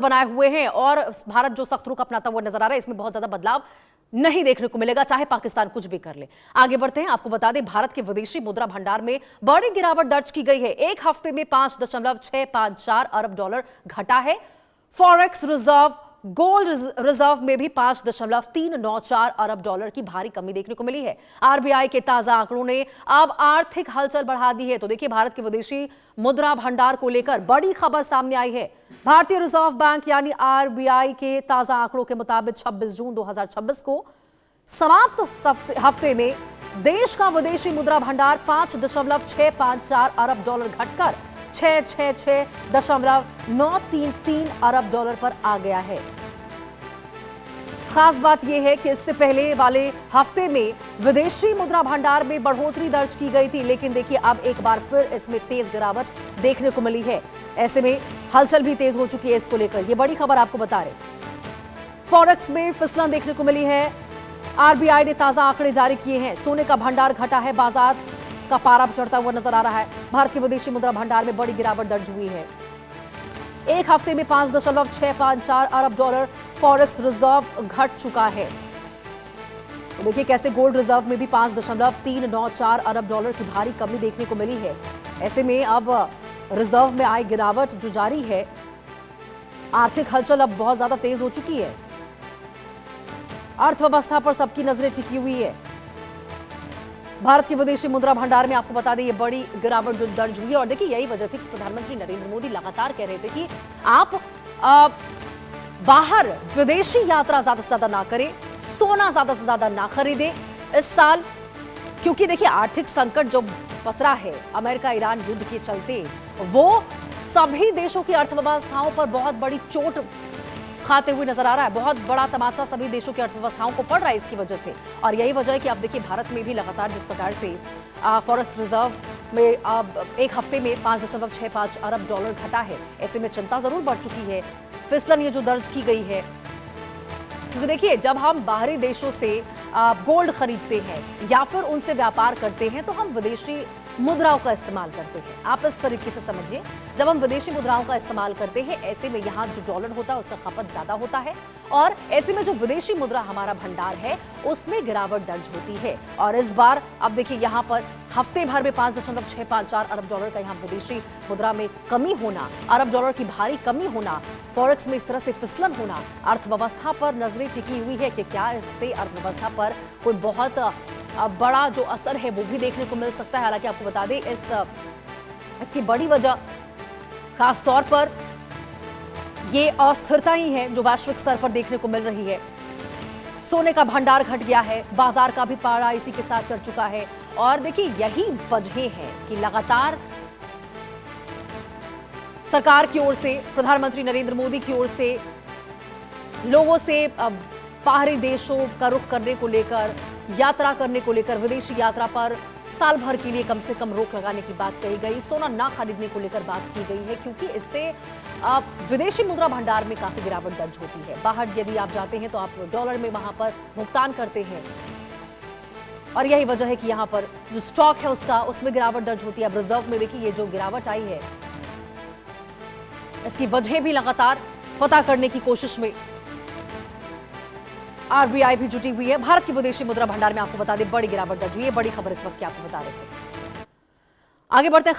बनाए हुए हैं और भारत जो सख्त रुख अपनाता हुआ नजर आ रहा है, इसमें बहुत ज्यादा बदलाव नहीं देखने को मिलेगा, चाहे पाकिस्तान कुछ भी कर ले। आगे बढ़ते हैं, आपको बता दें भारत के विदेशी मुद्रा भंडार में बड़ी गिरावट दर्ज की गई है। एक हफ्ते में 5.654 अरब डॉलर घटा है। फॉरेक्स रिजर्व, गोल्ड रिजर्व में भी 5.394 अरब डॉलर की भारी कमी देखने को मिली है। आरबीआई के ताजा आंकड़ों ने अब आर्थिक हलचल बढ़ा दी है। तो देखिए, भारत के विदेशी मुद्रा भंडार को लेकर बड़ी खबर सामने आई है। भारतीय रिजर्व बैंक यानी आरबीआई के ताजा आंकड़ों के मुताबिक 26 जून 2026 को समाप्त हफ्ते में देश का विदेशी मुद्रा भंडार 5.654 अरब डॉलर घटकर 666.933 अरब डॉलर पर आ गया है। खास बात यह है कि इससे पहले वाले हफ्ते में विदेशी मुद्रा भंडार में बढ़ोतरी दर्ज की गई थी, लेकिन देखिए अब एक बार फिर इसमें तेज गिरावट देखने को मिली है। ऐसे में हलचल भी तेज हो चुकी है इसको लेकर। ये बड़ी खबर आपको बता रहे। फॉरेक्स में फिसलन देखने को मिली है। आरबीआई ने ताजा आंकड़े जारी किए हैं। सोने का भंडार घटा है, बाजार का पारा चढ़ता हुआ नजर आ रहा है। भारत के विदेशी मुद्रा भंडार में बड़ी गिरावट दर्ज हुई है। एक हफ्ते में 5.654 अरब डॉलर फॉरेक्स रिजर्व घट चुका है। तो देखिए कैसे गोल्ड रिजर्व में भी 5.394 अरब डॉलर की भारी कमी देखने को मिली है। ऐसे में अब रिजर्व में आई गिरावट जो जारी है, आर्थिक हलचल अब बहुत ज्यादा तेज हो चुकी है। अर्थव्यवस्था पर सबकी नजरें टिकी हुई है। भारत के विदेशी मुद्रा भंडार में आपको बता दें ये बड़ी गिरावट जो दर्ज हुई है। और देखिए यही वजह थी कि प्रधानमंत्री नरेंद्र मोदी लगातार कह रहे थे कि आप बाहर विदेशी यात्रा ज्यादा से ज्यादा ना करें, सोना ज्यादा से ज्यादा ना खरीदें इस साल, क्योंकि देखिए आर्थिक संकट जो पसरा है अमेरिका ईरान युद्ध के चलते, वो सभी देशों की अर्थव्यवस्थाओं पर बहुत बड़ी चोट खाते हुए नजर आ रहा है। बहुत बड़ा तमाचा सभी देशों की अर्थव्यवस्थाओं को पड़ रहा है इसकी वजह से। और यही वजह है कि अब देखिए भारत में भी लगातार जिस प्रकार से फॉरेक्स रिजर्व में अब एक हफ्ते में 5.65 अरब डॉलर घटा है, ऐसे में चिंता जरूर बढ़ चुकी है। फिसलन ये जो दर्ज की गई है, क्योंकि देखिए जब हम बाहरी देशों से गोल्ड खरीदते हैं या फिर उनसे व्यापार करते हैं तो हम विदेशी मुद्राओं का इस्तेमाल करते हैं। आप इस तरीके से समझिए, जब हम विदेशी मुद्राओं का इस्तेमाल करते हैं, ऐसे में यहाँ जो डॉलर होता है उसका खपत ज्यादा होता है और ऐसे में जो विदेशी मुद्रा हमारा भंडार है उसमें गिरावट दर्ज होती है। और इस बार अब देखिए यहाँ पर हफ्ते भर में 5.654 अरब डॉलर का यहाँ विदेशी मुद्रा में कमी होना, अरब डॉलर की भारी कमी होना, फॉरेक्स में इस तरह से फिसलन होना, अर्थव्यवस्था पर नजरें टिकी हुई है कि क्या इससे अर्थव्यवस्था पर कोई बहुत बड़ा जो असर है वो भी देखने को मिल सकता है। हालांकि आपको बता दें इसकी बड़ी वजह खासतौर पर ये अस्थिरता ही है जो वैश्विक स्तर पर देखने को मिल रही है। सोने का भंडार घट गया है, बाजार का भी पारा इसी के साथ चढ़ चुका है। और देखिए यही वजह है कि लगातार सरकार की ओर से, प्रधानमंत्री नरेंद्र मोदी की ओर से लोगों से बाहरी देशों का रुख करने को लेकर, यात्रा करने को लेकर, विदेशी यात्रा पर साल भर के लिए कम से कम रोक लगाने की बात कही गई। सोना ना खरीदने को लेकर बात की गई है, क्योंकि इससे विदेशी मुद्रा भंडार में काफी गिरावट दर्ज होती है। बाहर यदि आप जाते हैं तो आप डॉलर में वहां पर भुगतान करते हैं और यही वजह है कि यहाँ पर जो स्टॉक है उसमें गिरावट दर्ज होती है। अब रिजर्व में देखिए ये जो गिरावट आई है, इसकी वजह भी लगातार पता करने की कोशिश में आरबीआई भी जुटी हुई है। भारत की विदेशी मुद्रा भंडार में आपको बता दें बड़ी गिरावट दर्ज हुई है। बड़ी खबर इस वक्त की आपको बता रहे थे। आगे बढ़ते हैं।